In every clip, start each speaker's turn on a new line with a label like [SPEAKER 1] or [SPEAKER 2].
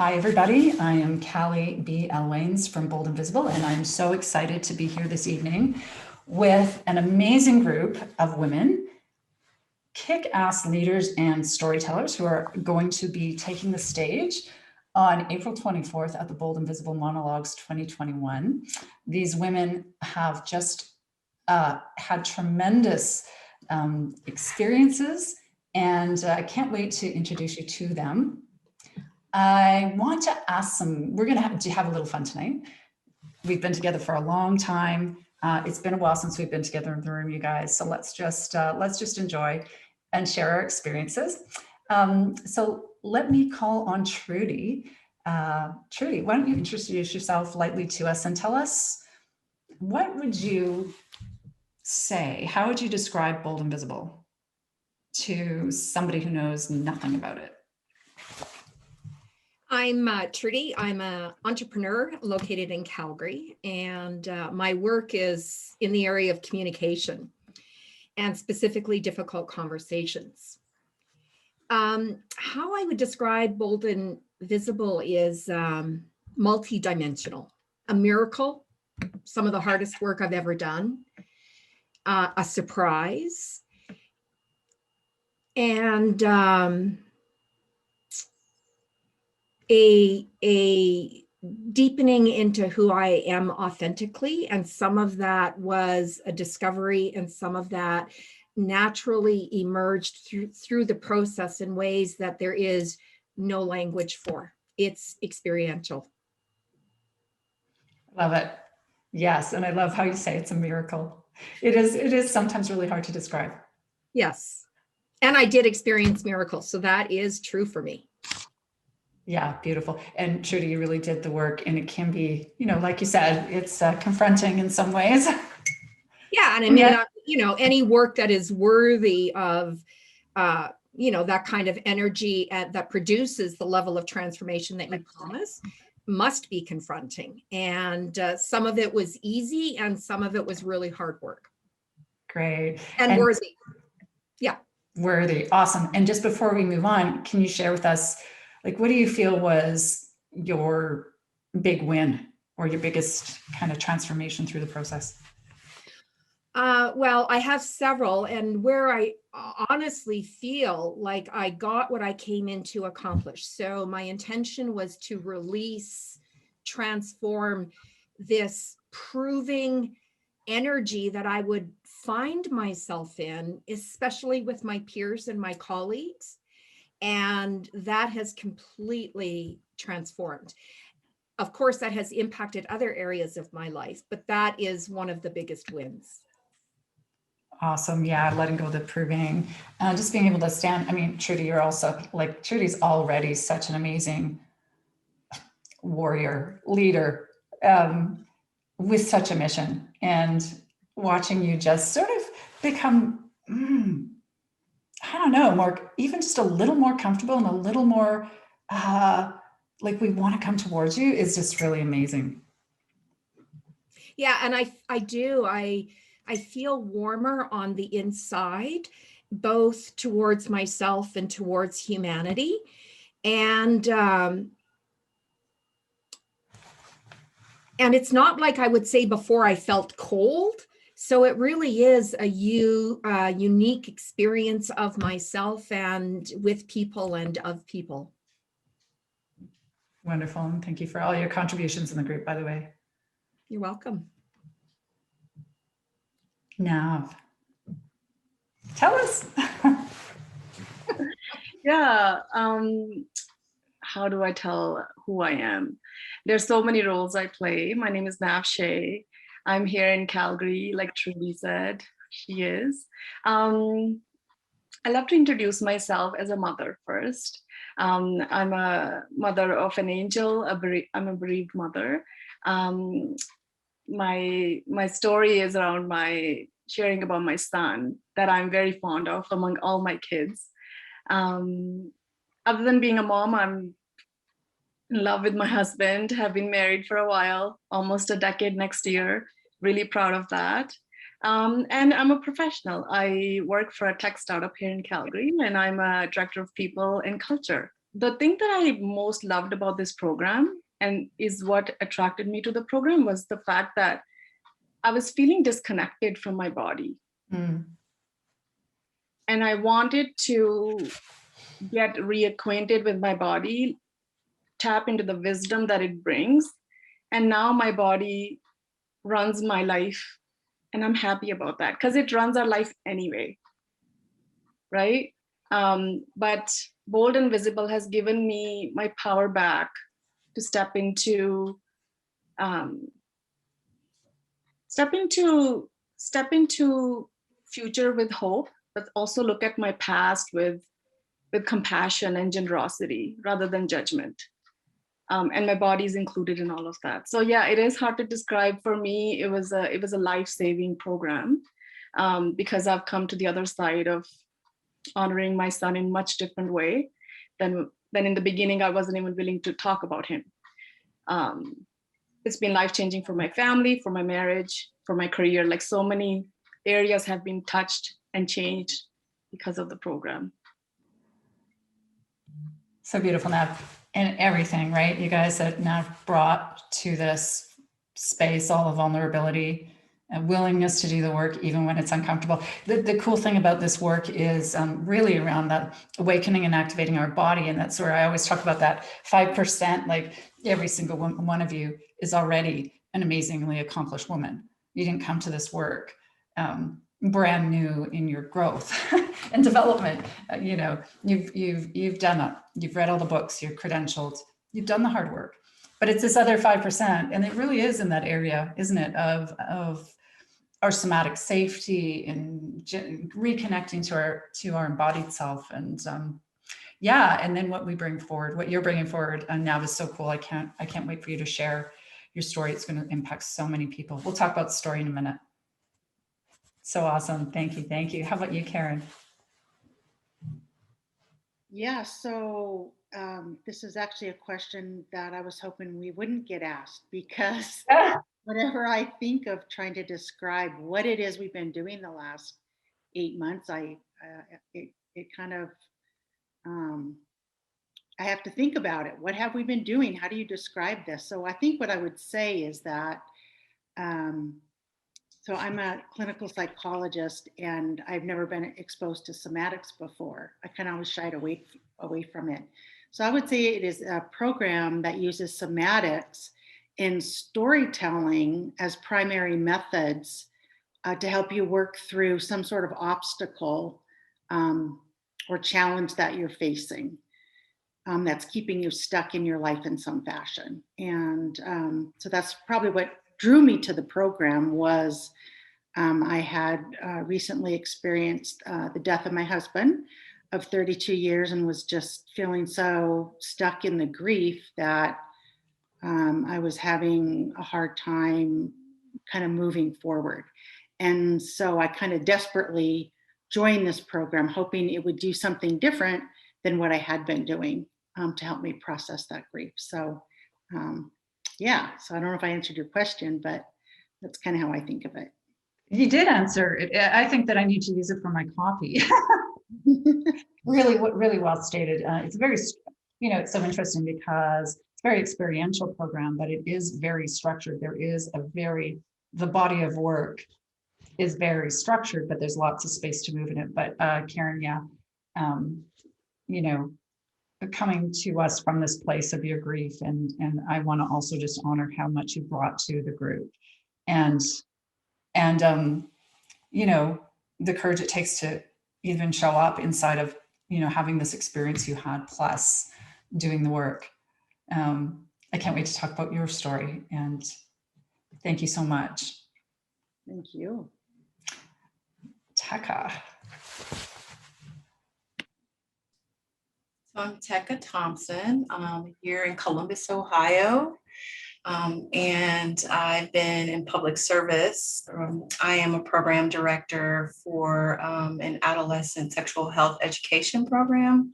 [SPEAKER 1] Hi, everybody. I am Callie B. Elwayns from Bold Visible, and I'm so excited to be here this evening with an amazing group of women, kick-ass leaders and storytellers who are going to be taking the stage on April 24th at the Bold Visible Monologues 2021. These women have just had tremendous experiences, and I can't wait to introduce you to them. I want to ask some, we're going to have a little fun tonight. We've been together for a long time. It's been a while since we've been together in the room, you guys. So let's just enjoy and share our experiences. So let me call on Trudy. Trudy, why don't you introduce yourself lightly to us and tell us, what would you say, how would you describe Bold and Visible to somebody who knows nothing about it?
[SPEAKER 2] I'm Trudy. I'm an entrepreneur located in Calgary, and my work is in the area of communication and specifically difficult conversations. How I would describe Bold and Visible is multidimensional, a miracle, some of the hardest work I've ever done, a surprise, and a deepening into who I am authentically. And some of that was a discovery, and some of that naturally emerged through the process in ways that there is no language for. It's experiential.
[SPEAKER 1] Love it. Yes. And I love how you say it's a miracle. It is sometimes really hard to describe.
[SPEAKER 2] Yes. And I did experience miracles. So that is true for me.
[SPEAKER 1] Yeah, beautiful. And Trudy, you really did the work, and it can be, like you said, it's confronting in some ways.
[SPEAKER 2] Yeah, and I mean, any work that is worthy of, that kind of energy that produces the level of transformation that you promise must be confronting. And some of it was easy, and some of it was really hard work.
[SPEAKER 1] Great.
[SPEAKER 2] And worthy. Yeah.
[SPEAKER 1] Worthy. Awesome. And just before we move on, can you share with us, what do you feel was your big win or your biggest kind of transformation through the process?
[SPEAKER 2] Well, I have several, and where I honestly feel like I got what I came in to accomplish. So my intention was to release, transform this proving energy that I would find myself in, especially with my peers and my colleagues. And that has completely transformed. Of course, that has impacted other areas of my life, but that is one of the biggest wins.
[SPEAKER 1] Awesome. Yeah. Letting go of the proving, just being able to stand. I mean, Trudy, you're also Trudy's already such an amazing warrior leader with such a mission, and watching you just sort of become, I don't know, more, even just a little more comfortable and a little more we want to come towards you is just really amazing.
[SPEAKER 2] Yeah. And I feel warmer on the inside, both towards myself and towards humanity. And it's not like I would say before I felt cold. So it really is a unique experience of myself and with people and of people.
[SPEAKER 1] Wonderful. And thank you for all your contributions in the group, by the way.
[SPEAKER 2] You're welcome.
[SPEAKER 1] Nav, tell us.
[SPEAKER 3] Yeah. How do I tell who I am? There's so many roles I play. My name is Nav Shea. I'm here in Calgary, like Trudy said, she is. I love to introduce myself as a mother first. I'm a mother of an angel. I'm a bereaved mother. My story is around my sharing about my son that I'm very fond of among all my kids. Other than being a mom, I'm in love with my husband, have been married for a while, almost a decade next year. Really proud of that. And I'm a professional. I work for a tech startup here in Calgary, and I'm a director of people and culture the thing that I most loved about this program, and is what attracted me to the program, was the fact that I was feeling disconnected from my body.
[SPEAKER 1] Mm.
[SPEAKER 3] And I wanted to get reacquainted with my body, tap into the wisdom that it brings. And now my body runs my life. And I'm happy about that because it runs our life anyway, right? But Bold and Visible has given me my power back to step into step into future with hope, but also look at my past with compassion and generosity rather than judgment. And my body is included in all of that. So yeah, it is hard to describe. For me, it was a life-saving program, because I've come to the other side of honoring my son in much different way than in the beginning. I wasn't even willing to talk about him. It's been life-changing for my family, for my marriage, for my career. Like, so many areas have been touched and changed because of the program.
[SPEAKER 1] So beautiful, Nav. And everything, right? You guys that Nav brought to this space, all the vulnerability and willingness to do the work, even when it's uncomfortable. The cool thing about this work is really around that awakening and activating our body. And that's where I always talk about that 5%, like every single one of you is already an amazingly accomplished woman. You didn't come to this work brand new in your growth and development. You've done it. You've read all the books, you're credentialed, you've done the hard work. But it's this other 5%, and it really is in that area, isn't it, of our somatic safety and reconnecting to our embodied self. And and then what we bring forward, what you're bringing forward now is so cool. I can't wait for you to share your story. It's going to impact so many people. We'll talk about the story in a minute. So awesome. Thank you. How about you, Karen?
[SPEAKER 4] Yeah, so this is actually a question that I was hoping we wouldn't get asked, because whenever I think of trying to describe what it is we've been doing the last 8 months, it kind of I have to think about it. What have we been doing? How do you describe this? So I think what I would say is that so I'm a clinical psychologist, and I've never been exposed to somatics before. I kind of always shied away from it. So I would say it is a program that uses somatics in storytelling as primary methods to help you work through some sort of obstacle or challenge that you're facing that's keeping you stuck in your life in some fashion. And so that's probably what drew me to the program. Was I had recently experienced the death of my husband of 32 years and was just feeling so stuck in the grief that I was having a hard time kind of moving forward. And so I kind of desperately joined this program, hoping it would do something different than what I had been doing to help me process that grief. So so I don't know if I answered your question, but that's kind of how I think of it.
[SPEAKER 1] You did answer it. I think that I need to use it for my copy. Really well stated. It's very, it's so interesting because it's a very experiential program, but it is very structured. The body of work is very structured, but there's lots of space to move in it. But Karen, coming to us from this place of your grief, and I want to also just honor how much you brought to the group, and the courage it takes to even show up inside of having this experience you had, plus doing the work. I can't wait to talk about your story, and thank you so much.
[SPEAKER 4] Thank you.
[SPEAKER 1] Tecca.
[SPEAKER 5] So I'm Tecca Thompson. I'm here in Columbus, Ohio, and I've been in public service. I am a program director for an adolescent sexual health education program.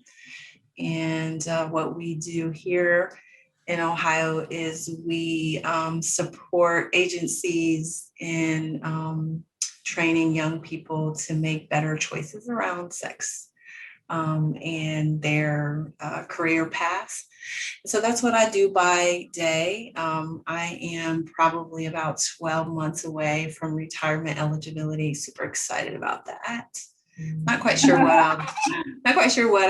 [SPEAKER 5] And what we do here in Ohio is we support agencies in training young people to make better choices around sex. and their career paths. So that's what I do by day. I am probably about 12 months away from retirement eligibility. Super excited about that. Not quite sure what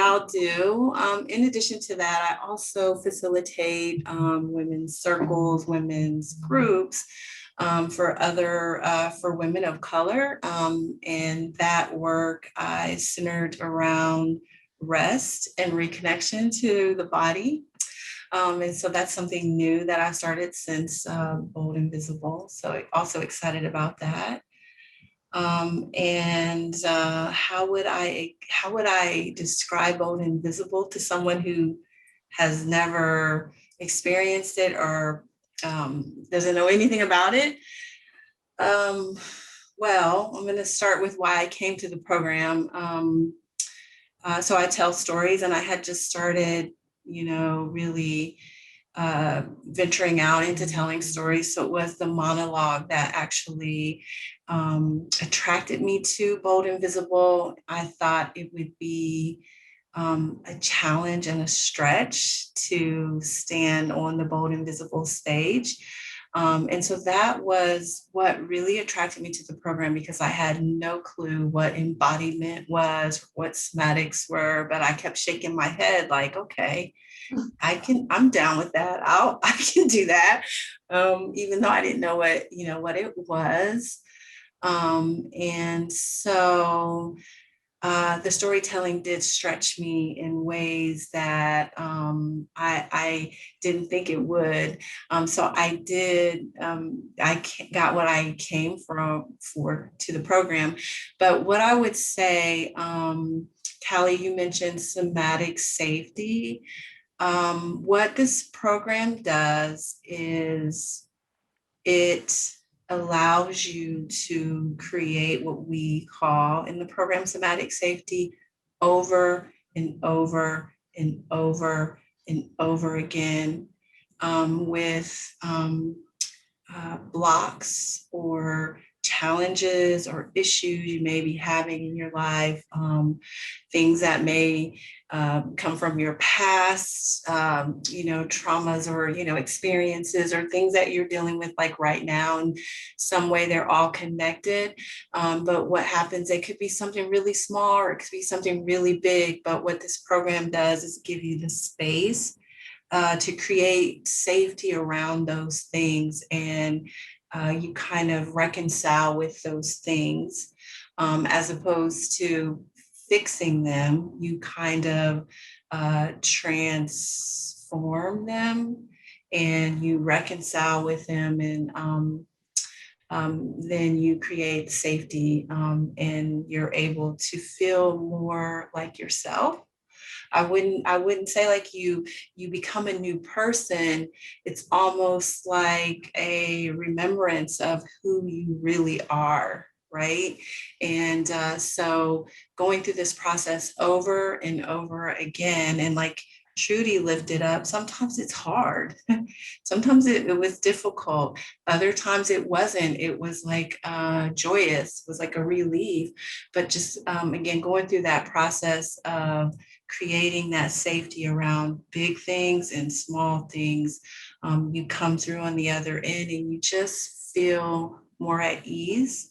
[SPEAKER 5] I'll do. In addition to that, I also facilitate women's circles, women's groups for women of color. And that work is centered around rest and reconnection to the body. And so that's something new that I started since Bold and Visible. So also excited about that. How would I describe Bold and Visible to someone who has never experienced it or doesn't know anything about it? Well, I'm going to start with why I came to the program. So I tell stories, and I had just started, really venturing out into telling stories. So it was the monologue that actually attracted me to Bold and Visible. I thought it would be a challenge and a stretch to stand on the Bold and Visible stage. And so that was what really attracted me to the program, because I had no clue what embodiment was, what somatics were, but I kept shaking my head like, okay, I'm down with that. I can do that. Even though I didn't know what it was. And so the storytelling did stretch me in ways that I didn't think it would. So I did, I got what I came for to the program. But what I would say, Callie, you mentioned somatic safety. What this program does is it allows you to create what we call in the program somatic safety over and over and over and over again, with blocks or challenges or issues you may be having in your life, things that may come from your past, traumas or, experiences or things that you're dealing with like right now. In some way, they're all connected. But what happens, it could be something really small or it could be something really big. But what this program does is give you the space to create safety around those things, and you kind of reconcile with those things, as opposed to fixing them. You kind of transform them and you reconcile with them, and then you create safety, and you're able to feel more like yourself. I wouldn't say like you become a new person. It's almost like a remembrance of who you really are, right? And so going through this process over and over again, and like Trudy lifted up, sometimes it's hard. Sometimes it was difficult. Other times it wasn't. It was like joyous. It was like a relief. But just again, going through that process of creating that safety around big things and small things, you come through on the other end and you just feel more at ease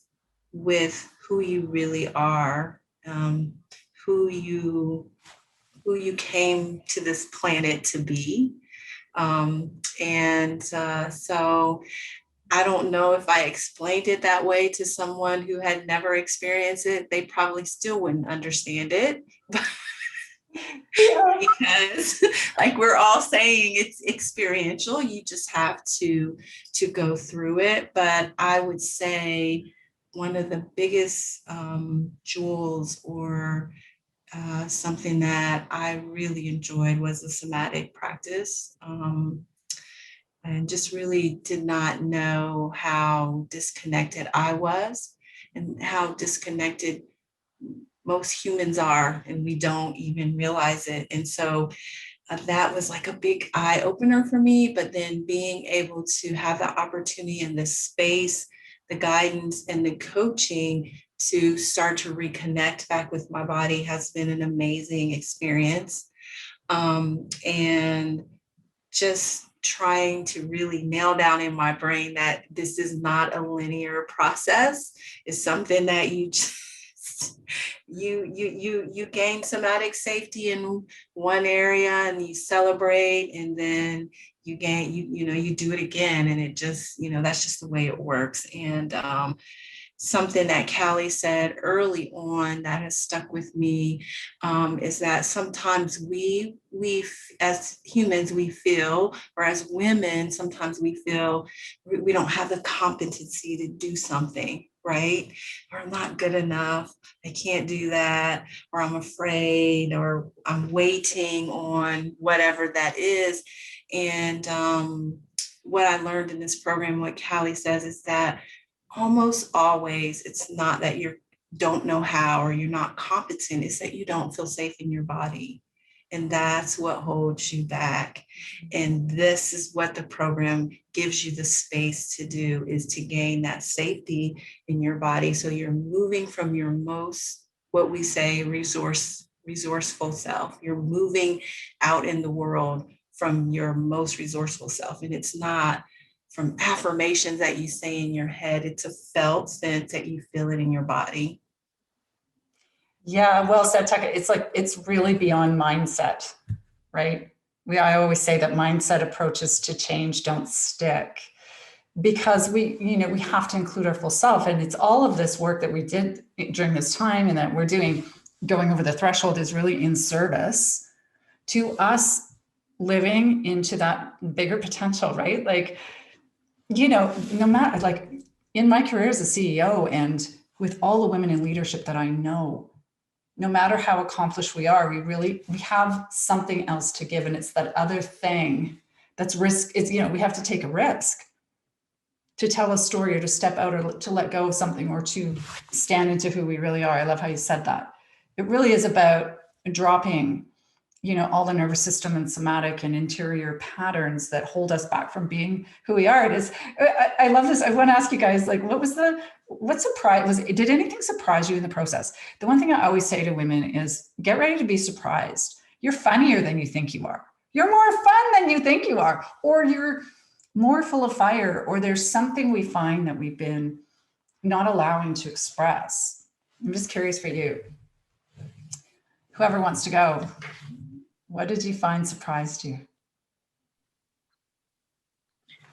[SPEAKER 5] with who you really are, who you came to this planet to be. So I don't know if I explained it that way to someone who had never experienced it, they probably still wouldn't understand it. Because like we're all saying, it's experiential. You just have to go through it. But I would say one of the biggest jewels or something that I really enjoyed was the somatic practice. And just really did not know how disconnected I was and how disconnected most humans are, and we don't even realize it. And so that was like a big eye opener for me. But then being able to have the opportunity in this space, the guidance and the coaching to start to reconnect back with my body has been an amazing experience. And just trying to really nail down in my brain that this is not a linear process. It's something that you just, you gain somatic safety in one area and you celebrate, and then you gain, you do it again, and it just, that's just the way it works. And something that Callie said early on that has stuck with me is that sometimes we as humans, we feel, or as women, sometimes we feel we don't have the competency to do something, right? Or I'm not good enough, I can't do that, or I'm afraid, or I'm waiting on whatever that is. And what I learned in this program, what Callie says, is that almost always it's not that you don't know how or you're not competent, it's that you don't feel safe in your body. And that's what holds you back. And this is what the program gives you the space to do, is to gain that safety in your body. So you're moving from your most, what we say, resourceful self. You're moving out in the world from your most resourceful self. And it's not from affirmations that you say in your head, it's a felt sense that you feel it in your body.
[SPEAKER 1] Yeah, well said, Tecca. It's like, it's really beyond mindset, right? I always say that mindset approaches to change don't stick, because we have to include our full self. And it's all of this work that we did during this time and that we're doing, going over the threshold, is really in service to us living into that bigger potential, right? Like, no matter, like in my career as a CEO and with all the women in leadership that I know, no matter how accomplished we are, we have something else to give. And it's that other thing that's risk. It's, we have to take a risk to tell a story, or to step out, or to let go of something, or to stand into who we really are. I love how you said that. It really is about dropping, all the nervous system and somatic and interior patterns that hold us back from being who we are. It is, I love this. I want to ask you guys, like, what surprise did anything surprise you in the process? The one thing I always say to women is, get ready to be surprised. You're funnier than you think you are. You're more fun than you think you are, or you're more full of fire, or there's something we find that we've been not allowing to express. I'm just curious for you. Whoever wants to go. What did you find surprised you?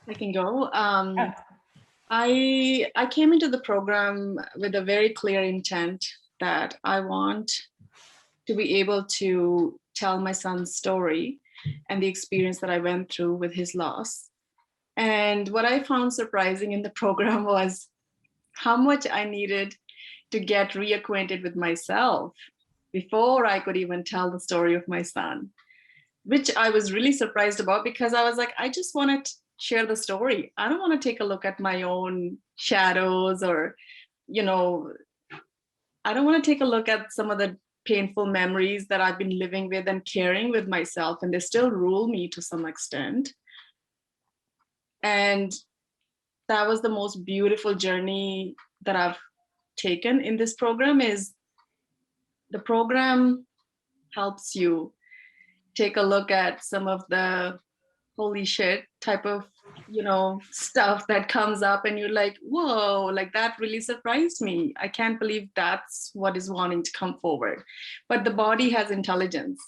[SPEAKER 3] I can go. I came into the program with a very clear intent that I want to be able to tell my son's story and the experience that I went through with his loss. And what I found surprising in the program was how much I needed to get reacquainted with myself before I could even tell the story of my son, which I was really surprised about, because I was like, I just want to share the story. I don't want to take a look at my own shadows, or, I don't want to take a look at some of the painful memories that I've been living with and carrying with myself, and they still rule me to some extent. And that was the most beautiful journey that I've taken in this program. Is the program helps you take a look at some of the holy shit type of, stuff that comes up, and you're like, whoa, like that really surprised me. I can't believe that's what is wanting to come forward. But the body has intelligence,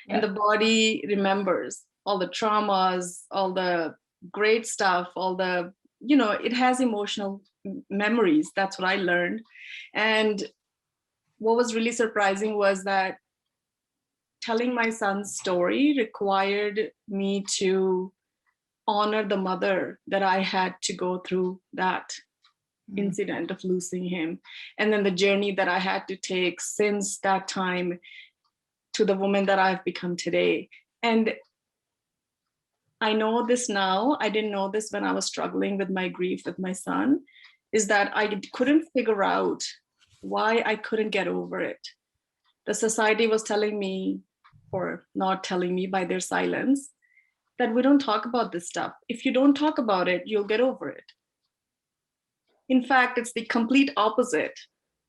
[SPEAKER 3] and the body remembers all the traumas, all the great stuff, all the, it has emotional memories. That's what I learned. And what was really surprising was that telling my son's story required me to honor the mother that I had to go through that incident of losing him. And then the journey that I had to take since that time to the woman that I've become today. And I know this now. I didn't know this when I was struggling with my grief with my son, is that I couldn't figure out why I couldn't get over it. The society was telling me, or not telling me by their silence, that we don't talk about this stuff. If you don't talk about it, you'll get over it. In fact, it's the complete opposite.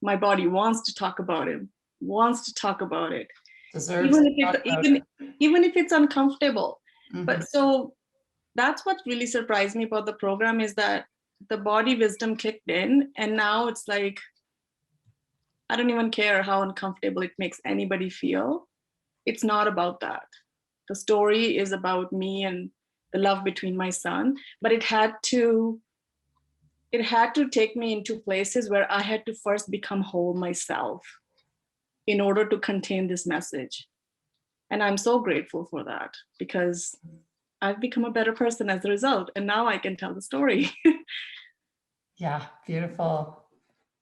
[SPEAKER 3] My body wants to talk about him, wants to talk about it,
[SPEAKER 1] Deserves
[SPEAKER 3] even
[SPEAKER 1] to
[SPEAKER 3] if
[SPEAKER 1] talk
[SPEAKER 3] it's
[SPEAKER 1] about
[SPEAKER 3] even
[SPEAKER 1] it.
[SPEAKER 3] even if it's uncomfortable.
[SPEAKER 1] Mhm.
[SPEAKER 3] But so that's what really surprised me about the program, is that the body wisdom kicked in, and now it's like, I don't even care how uncomfortable it makes anybody feel. It's not about that. The story is about me and the love between my son, but it had to take me into places where I had to first become whole myself in order to contain this message. And I'm so grateful for that, because I've become a better person as a result, and now I can tell the story.
[SPEAKER 1] Yeah, beautiful.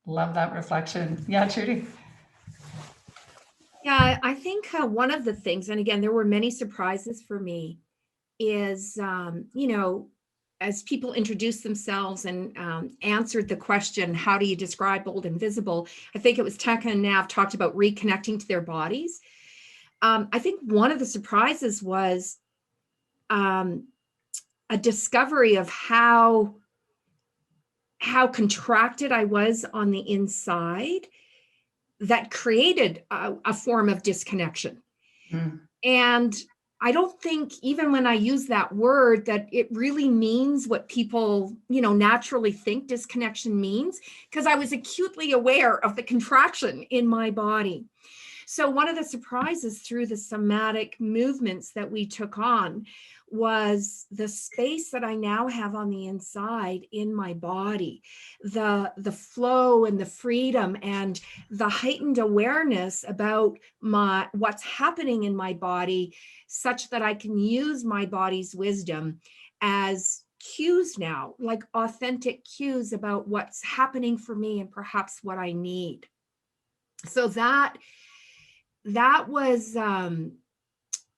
[SPEAKER 1] Love that reflection. Yeah, Trudy.
[SPEAKER 2] Yeah, I think one of the things, and again, there were many surprises for me, is, as people introduced themselves and answered the question, how do you describe Bold and Visible? I think it was Tecca and Nav talked about reconnecting to their bodies. I think one of the surprises was a discovery of how contracted I was on the inside that created a form of disconnection.
[SPEAKER 1] Mm.
[SPEAKER 2] And I don't think, even when I use that word, that it really means what people, naturally think disconnection means, because I was acutely aware of the contraction in my body. So one of the surprises through the somatic movements that we took on was the space that I now have on the inside in my body, the flow and the freedom and the heightened awareness about what's happening in my body, such that I can use my body's wisdom as cues now, like authentic cues about what's happening for me and perhaps what I need. So that was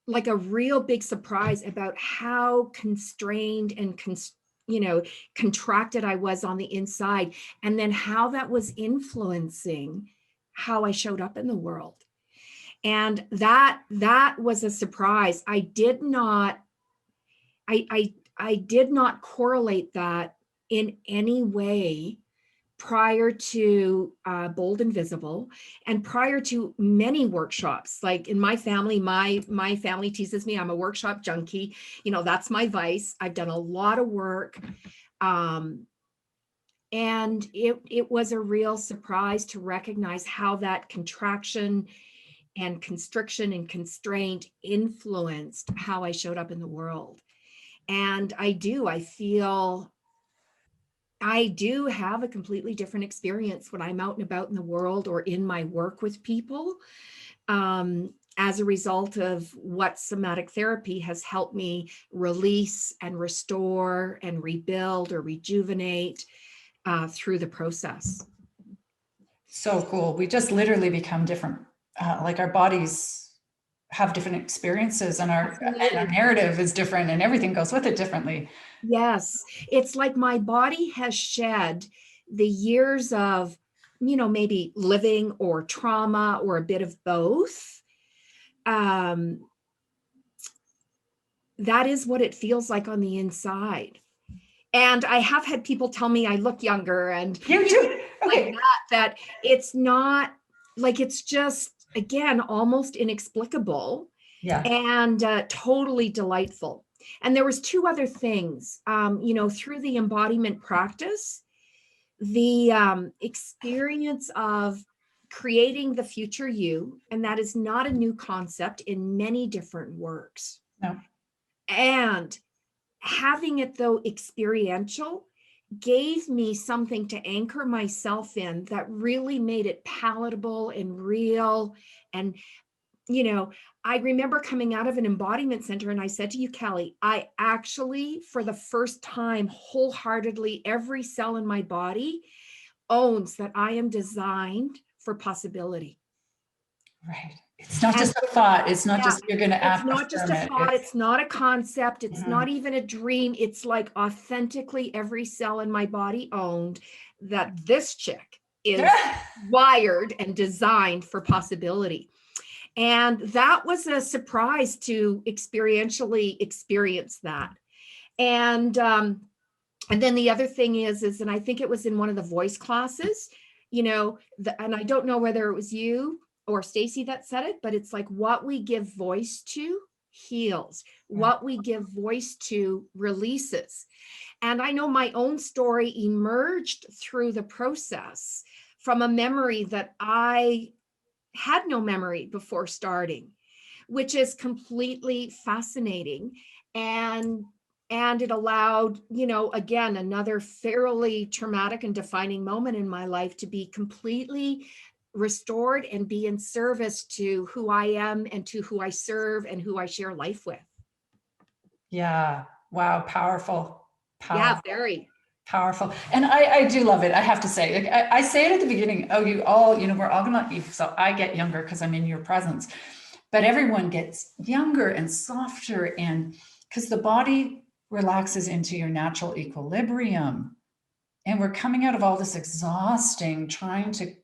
[SPEAKER 2] like a real big surprise about how constrained and contracted I was on the inside, and then how that was influencing how I showed up in the world. And that was a surprise. I did not correlate that in any way prior to Bold and Visible, and prior to many workshops. Like in my family, my family teases me, I'm a workshop junkie. That's my vice. I've done a lot of work. And it was a real surprise to recognize how that contraction and constriction and constraint influenced how I showed up in the world. And I do have a completely different experience when I'm out and about in the world or in my work with people, as a result of what somatic therapy has helped me release and restore and rebuild or rejuvenate through the process.
[SPEAKER 1] So cool. We just literally become different. Like our bodies have different experiences, and our narrative is different, and everything goes with it differently.
[SPEAKER 2] Yes. It's like my body has shed the years of, maybe living or trauma or a bit of both. That is what it feels like on the inside. And I have had people tell me I look younger, and
[SPEAKER 1] You do. Okay.
[SPEAKER 2] like that it's not, like, it's just, again, almost inexplicable.
[SPEAKER 1] Yeah.
[SPEAKER 2] And totally delightful. And there was two other things, through the embodiment practice, the experience of creating the future you, and that is not a new concept in many different works.
[SPEAKER 1] No.
[SPEAKER 2] And having it, though, experiential, gave me something to anchor myself in that really made it palatable and real. And I remember coming out of an embodiment center, and I said to you, Callie, I actually, for the first time, wholeheartedly, every cell in my body owns that I am designed for possibility.
[SPEAKER 1] Right. It's not just a thought. It's not just you're going to act.
[SPEAKER 2] It's not just a thought. It's not a concept. It's not even a dream. It's like authentically every cell in my body owned that this chick is wired and designed for possibility. And that was a surprise to experientially experience that. And then the other thing is, and I think it was in one of the voice classes, and I don't know whether it was you or Stacy that said it, but it's like what we give voice to heals, what we give voice to releases. And I know my own story emerged through the process from a memory that I had no memory before starting, which is completely fascinating. And it allowed, again, another fairly traumatic and defining moment in my life to be completely restored and be in service to who I am and to who I serve and who I share life with.
[SPEAKER 1] Yeah. Wow. Powerful.
[SPEAKER 2] Yeah, very.
[SPEAKER 1] Powerful. And I do love it. I have to say, like, I say it at the beginning, oh, you all, we're all gonna, so I get younger because I'm in your presence, but everyone gets younger and softer, and because the body relaxes into your natural equilibrium. And we're coming out of all this exhausting, trying to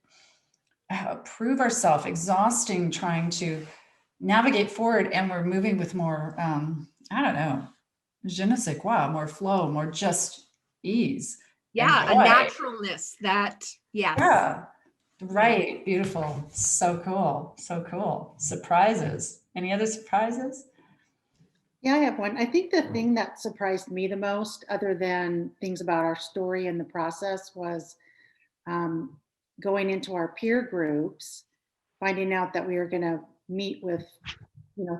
[SPEAKER 1] prove ourselves, exhausting, trying to navigate forward. And we're moving with more, I don't know, je ne sais quoi, more flow, more just ease.
[SPEAKER 2] Yeah, a naturalness that, yes.
[SPEAKER 1] Yeah, right. Beautiful. So cool. So cool. Surprises. Any other surprises?
[SPEAKER 4] Yeah, I have one. I think the thing that surprised me the most, other than things about our story and the process, was going into our peer groups, finding out that we were going to meet with,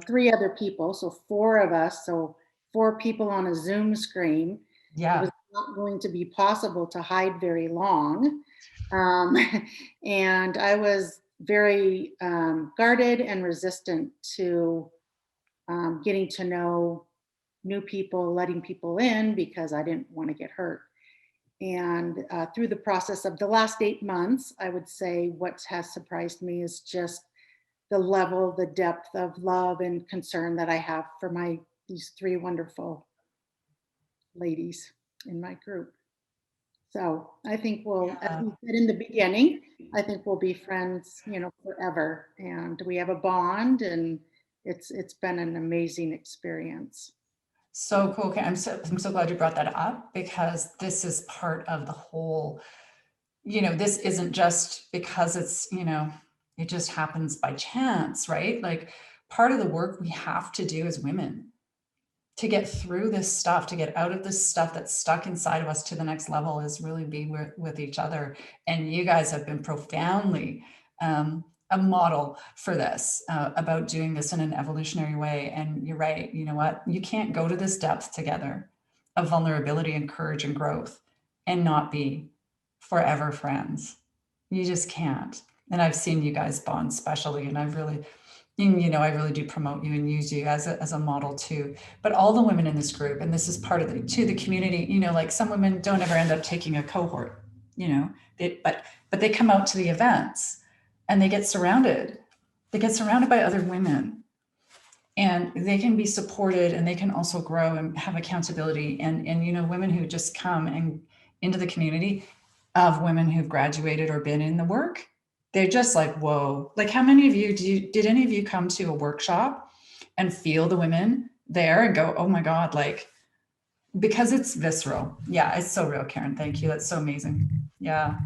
[SPEAKER 4] 3 other people. So 4 of us. So 4 people on a Zoom screen.
[SPEAKER 1] Yeah.
[SPEAKER 4] It was not going to be possible to hide very long. And I was very guarded and resistant to getting to know new people, letting people in, because I didn't want to get hurt. And through the process of the last 8 months, I would say what has surprised me is just the level, the depth of love and concern that I have for these 3 wonderful ladies in my group. So I think as we said in the beginning, I think we'll be friends, forever. And we have a bond, and it's been an amazing experience.
[SPEAKER 1] So cool. Okay. I'm so glad you brought that up, because this is part of the whole, this isn't just because it's, it just happens by chance, right? Like, part of the work we have to do as women to get through this stuff, to get out of this stuff that's stuck inside of us to the next level, is really be with each other. And you guys have been profoundly a model for this, about doing this in an evolutionary way. And you're right. You know what? You can't go to this depth together of vulnerability and courage and growth and not be forever friends. You just can't. And I've seen you guys bond specially, and I really do promote you and use you as a model too. But all the women in this group, and this is part of the community, like some women don't ever end up taking a cohort, but they come out to the events and they get surrounded by other women, and they can be supported, and they can also grow and have accountability. And women who just come and into the community of women who've graduated or been in the work, they're just like, whoa. Like, how many of you did any of you come to a workshop and feel the women there and go, oh my God, like, because it's visceral. Yeah, it's so real, Karen. Thank you. That's so amazing. Yeah.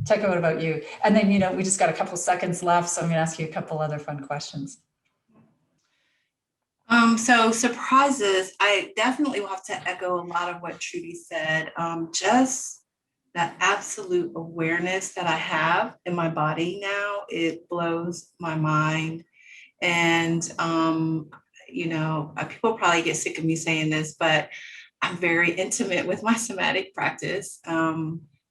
[SPEAKER 1] Tecca, what about you? And then, we just got a couple seconds left, so I'm gonna ask you a couple other fun questions.
[SPEAKER 5] So surprises, I definitely will have to echo a lot of what Trudy said. Just that absolute awareness that I have in my body now, it blows my mind. And, people probably get sick of me saying this, but I'm very intimate with my somatic practice.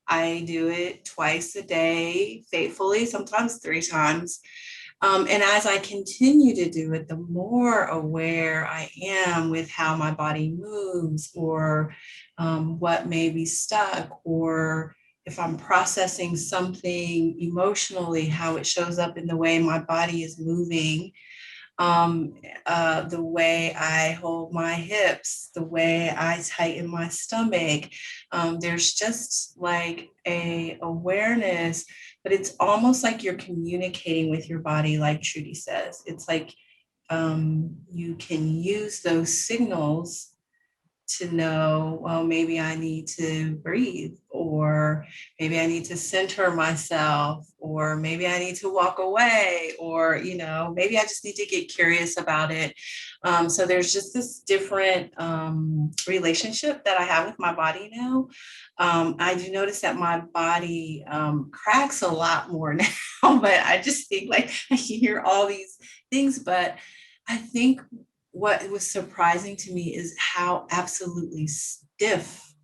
[SPEAKER 5] I do it twice a day, faithfully, sometimes 3 times. And as I continue to do it, the more aware I am with how my body moves, or what may be stuck, or if I'm processing something emotionally, how it shows up in the way my body is moving, the way I hold my hips, the way I tighten my stomach. There's just like a awareness, but it's almost like you're communicating with your body, like Trudy says. It's like you can use those signals to know, well, maybe I need to breathe, or maybe I need to center myself, or maybe I need to walk away, or, you know, maybe I just need to get curious about it. So there's just this different relationship that I have with my body now. I do notice that my body cracks a lot more now, but I just think like I hear all these things, but I think what was surprising to me is how absolutely stiff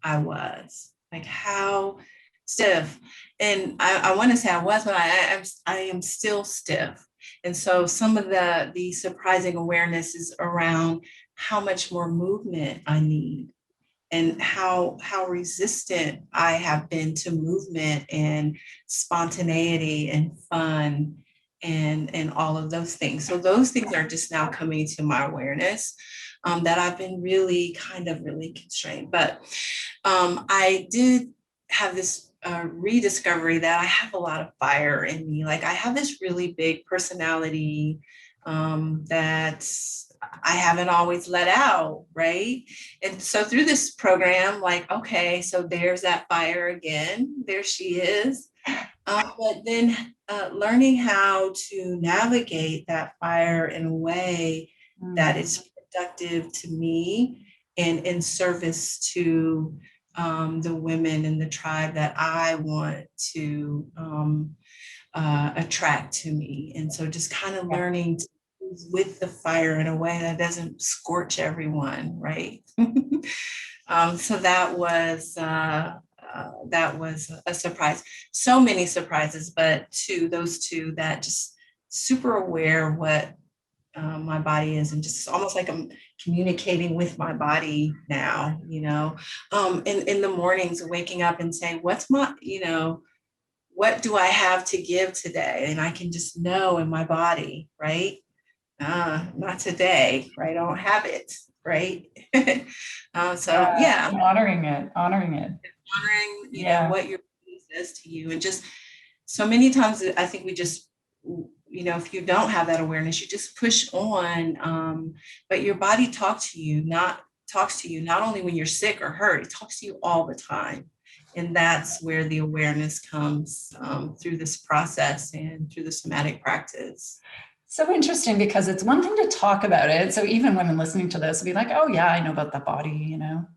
[SPEAKER 5] I was, like how stiff. And I want to say I was, but I am still stiff. And so some of the surprising awareness is around how much more movement I need, and how resistant I have been to movement and spontaneity and fun and all of those things. So those things are just now coming to my awareness, that I've been really really constrained. But I did have this rediscovery that I have a lot of fire in me. Like I have this really big personality that I haven't always let out, right? And so through this program, like, okay, so there's that fire again. There she is. But then learning how to navigate that fire in a way that is productive to me and in service to the women in the tribe that I want to attract to me. And so just kind of learning to move with the fire in a way that doesn't scorch everyone, right? So that was a surprise. So many surprises, but those two that just super aware of what my body is, and just almost like I'm communicating with my body now, you know, in the mornings, waking up and saying, what's my, you know, what do I have to give today? And I can just know in my body, right? Not today, right? I don't have it, right?
[SPEAKER 1] Honoring it.
[SPEAKER 5] Honoring, you know, what your body says to you. And just so many times I think we just, you know, if you don't have that awareness, you just push on. But your body talks to you not only when you're sick or hurt, it talks to you all the time. And that's where the awareness comes through this process and through the somatic practice.
[SPEAKER 1] So interesting, because it's one thing to talk about it. So even women listening to this will be like, oh yeah, I know about the body, you know,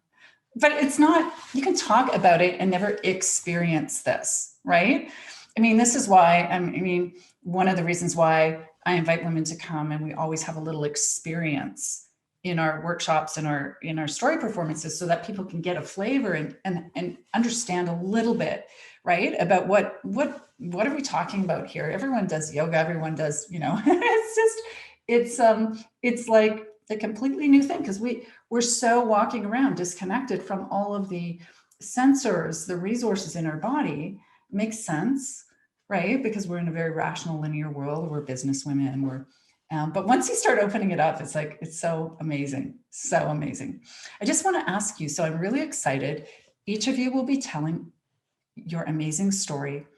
[SPEAKER 1] but it's not, you can talk about it and never experience this, right? I mean, this is why, one of the reasons why I invite women to come, and we always have a little experience in our workshops and in our story performances, so that people can get a flavor and understand a little bit, right, about what are we talking about here. Everyone does yoga, everyone does, you know, it's like a completely new thing, because we're so walking around disconnected from all of the sensors, the resources in our body. Makes sense, right? Because we're in a very rational, linear world. We're business women, but once you start opening it up, it's like, it's so amazing, so amazing. I just want to ask you, so I'm really excited. Each of you will be telling your amazing story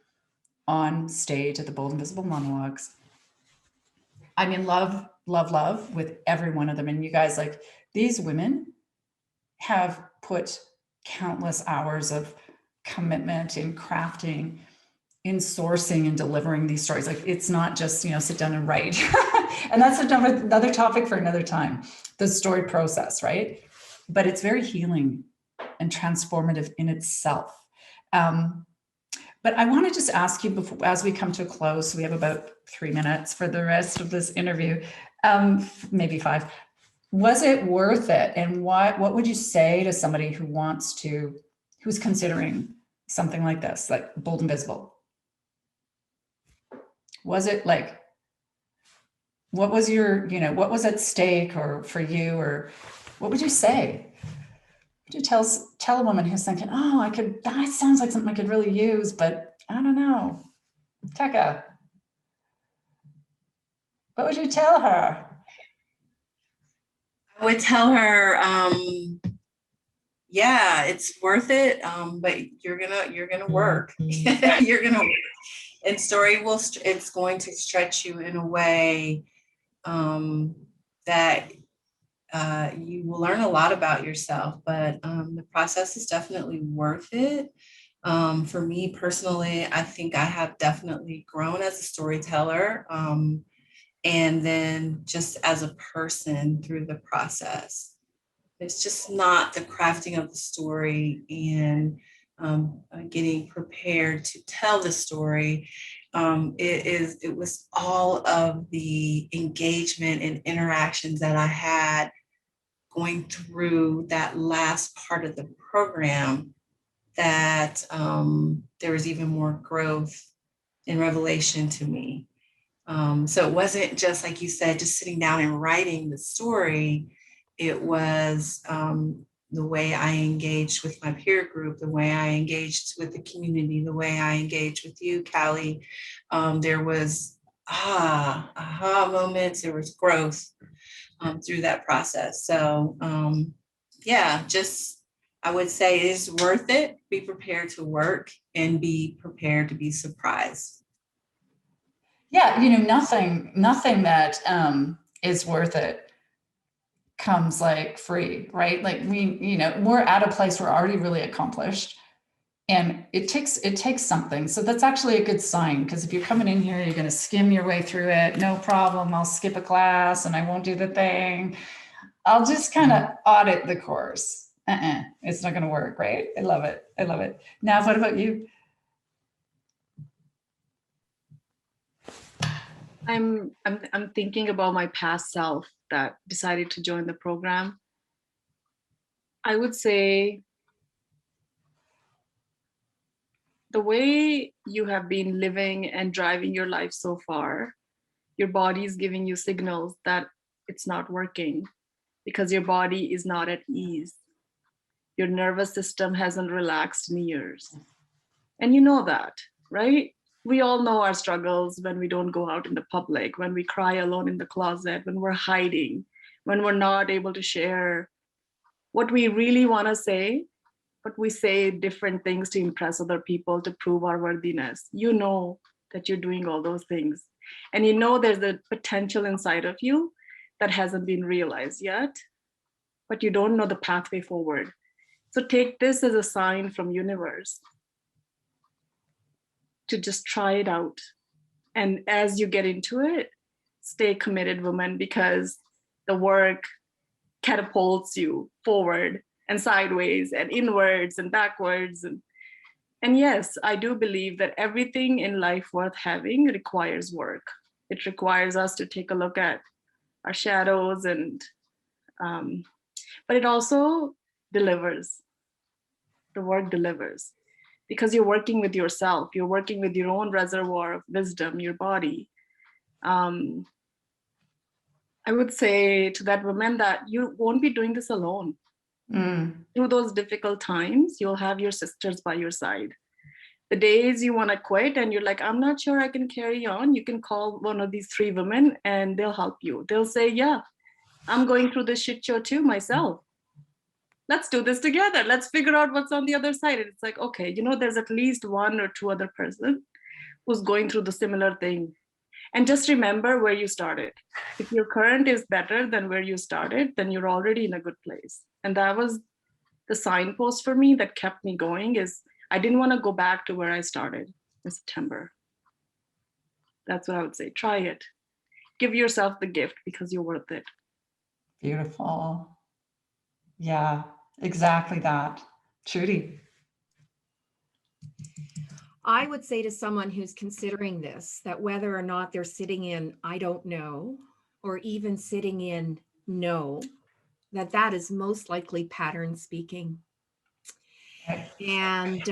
[SPEAKER 1] on stage at the Bold Visible Monologues. I'm in love with every one of them. And you guys, like, these women have put countless hours of commitment in crafting, in sourcing and delivering these stories. Like, it's not just, you know, sit down and write. And that's another topic for another time, the story process, right? But it's very healing and transformative in itself. But I want to just ask you before, as we come to a close, so we have about 3 minutes for the rest of this interview, maybe 5. Was it worth it? And what would you say to somebody who's considering something like this, like Bold and Visible? Was it like, what was what was at stake, or for you, or what would you say? Would you tell a woman who's thinking, oh, that sounds like something I could really use, but I don't know. Tecca, what would you tell her?
[SPEAKER 5] I would tell her, yeah, it's worth it, but you're gonna work. You're gonna work. And story it's going to stretch you in a way that you will learn a lot about yourself, but the process is definitely worth it. For me personally, I think I have definitely grown as a storyteller, and then just as a person through the process. It's just not the crafting of the story and getting prepared to tell the story. It was all of the engagement and interactions that I had going through that last part of the program that there was even more growth and revelation to me. So it wasn't just like you said, just sitting down and writing the story. It was the way I engaged with my peer group, the way I engaged with the community, the way I engaged with you, Callie. There was aha moments, there was growth through that process. So yeah, just I would say it is worth it. Be prepared to work and be prepared to be surprised.
[SPEAKER 1] Yeah, nothing that is worth it comes like free, right? Like we're at a place we're already really accomplished, and it takes something. So that's actually a good sign, because if you're coming in here, you're going to skim your way through it. No problem. I'll skip a class and I won't do the thing. I'll just kind of audit the course. It's not going to work, right? I love it. I love it. Now, what about you?
[SPEAKER 3] I'm thinking about my past self that decided to join the program. I would say the way you have been living and driving your life so far, your body is giving you signals that it's not working because your body is not at ease. Your nervous system hasn't relaxed in years. And you know that, right? We all know our struggles when we don't go out in the public, when we cry alone in the closet, when we're hiding, when we're not able to share what we really want to say, but we say different things to impress other people, to prove our worthiness. You know that you're doing all those things. And you know there's a potential inside of you that hasn't been realized yet, but you don't know the pathway forward. So take this as a sign from universe to just try it out. And as you get into it, stay committed, woman, because the work catapults you forward and sideways and inwards and backwards. And yes, I do believe that everything in life worth having requires work. It requires us to take a look at our shadows, and but it also delivers. The work delivers because you're working with yourself. You're working with your own reservoir of wisdom, your body. I would say to that woman that you won't be doing this alone. Through those difficult times, you'll have your sisters by your side. The days you want to quit and you're like, I'm not sure I can carry on, you can call one of these 3 women and they'll help you. They'll say, yeah, I'm going through this shit show too myself. Let's do this together. Let's figure out what's on the other side. And it's like, okay, there's at least 1 or 2 other person who's going through the similar thing. And just remember where you started. If your current is better than where you started, then you're already in a good place. And that was the signpost for me that kept me going, is I didn't want to go back to where I started in September. That's what I would say. Try it. Give yourself the gift because you're worth it.
[SPEAKER 1] Beautiful. Yeah, exactly that. Trudy.
[SPEAKER 2] I would say to someone who's considering this, that whether or not they're sitting in, I don't know, or even sitting in no, that is most likely pattern speaking. And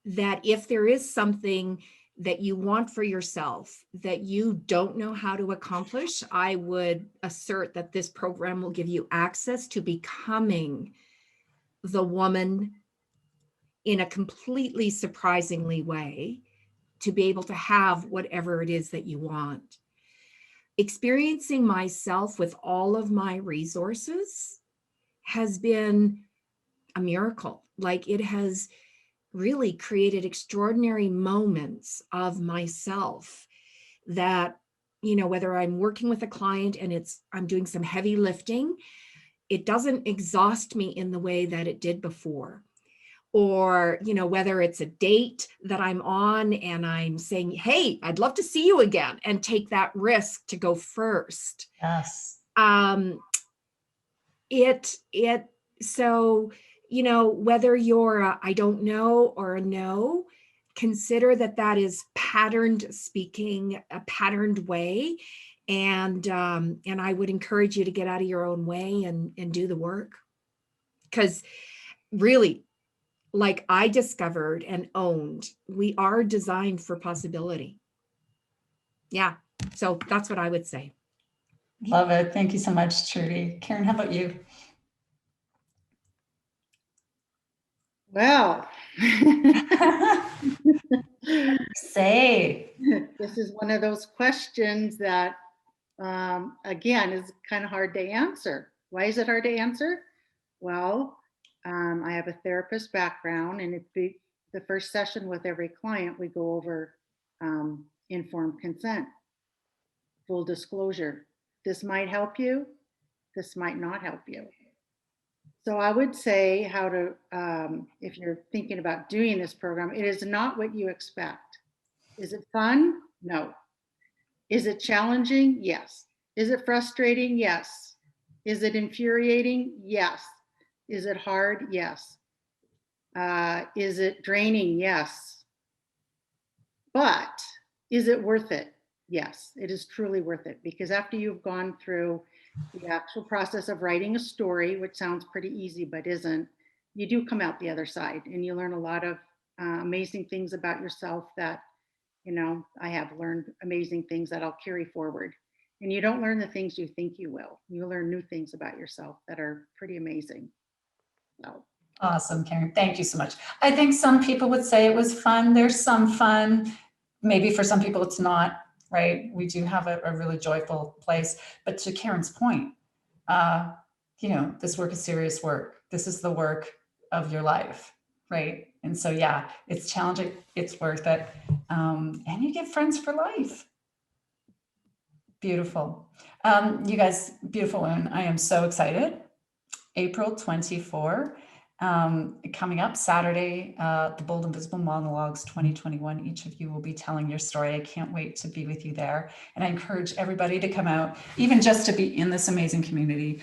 [SPEAKER 2] that if there is something that you want for yourself that you don't know how to accomplish, I would assert that this program will give you access to becoming the woman in a completely surprisingly way to be able to have whatever it is that you want. Experiencing myself with all of my resources has been a miracle. Like, it has really created extraordinary moments of myself that whether I'm working with a client and I'm doing some heavy lifting, it doesn't exhaust me in the way that it did before. Or, whether it's a date that I'm on and I'm saying, hey, I'd love to see you again, and take that risk to go first.
[SPEAKER 1] Yes.
[SPEAKER 2] So, whether you're a I don't know or a no, consider that is patterned speaking, a patterned way. And I would encourage you to get out of your own way and do the work. Because really, like I discovered and owned, we are designed for possibility. Yeah. So that's what I would say.
[SPEAKER 1] Love it. Thank you so much, Trudy. Karen, how about you?
[SPEAKER 4] Well,
[SPEAKER 1] Say.
[SPEAKER 4] this is one of those questions that, again, is kind of hard to answer. Why is it hard to answer? Well, I have a therapist background, and the first session with every client, we go over informed consent, full disclosure. This might help you. This might not help you. So I would say how to, if you're thinking about doing this program, it is not what you expect. Is it fun? No. Is it challenging? Yes. Is it frustrating? Yes. Is it infuriating? Yes. Is it hard? Yes. Is it draining? Yes. But is it worth it? Yes, it is truly worth it, because after you've gone through the actual process of writing a story, which sounds pretty easy but isn't, you do come out the other side and you learn a lot of amazing things about yourself that, I have learned amazing things that I'll carry forward. And you don't learn the things you think you will. You learn new things about yourself that are pretty amazing. So.
[SPEAKER 1] Awesome, Karen. Thank you so much. I think some people would say it was fun. There's some fun. Maybe for some people it's not, right? We do have a really joyful place. But to Karen's point, this work is serious work. This is the work of your life, right? And so, yeah, it's challenging. It's worth it. And you get friends for life. Beautiful. You guys, beautiful women. I am so excited. April 24, coming up Saturday, the Bold Visible Monologues 2021. Each of you will be telling your story. I can't wait to be with you there. And I encourage everybody to come out, even just to be in this amazing community.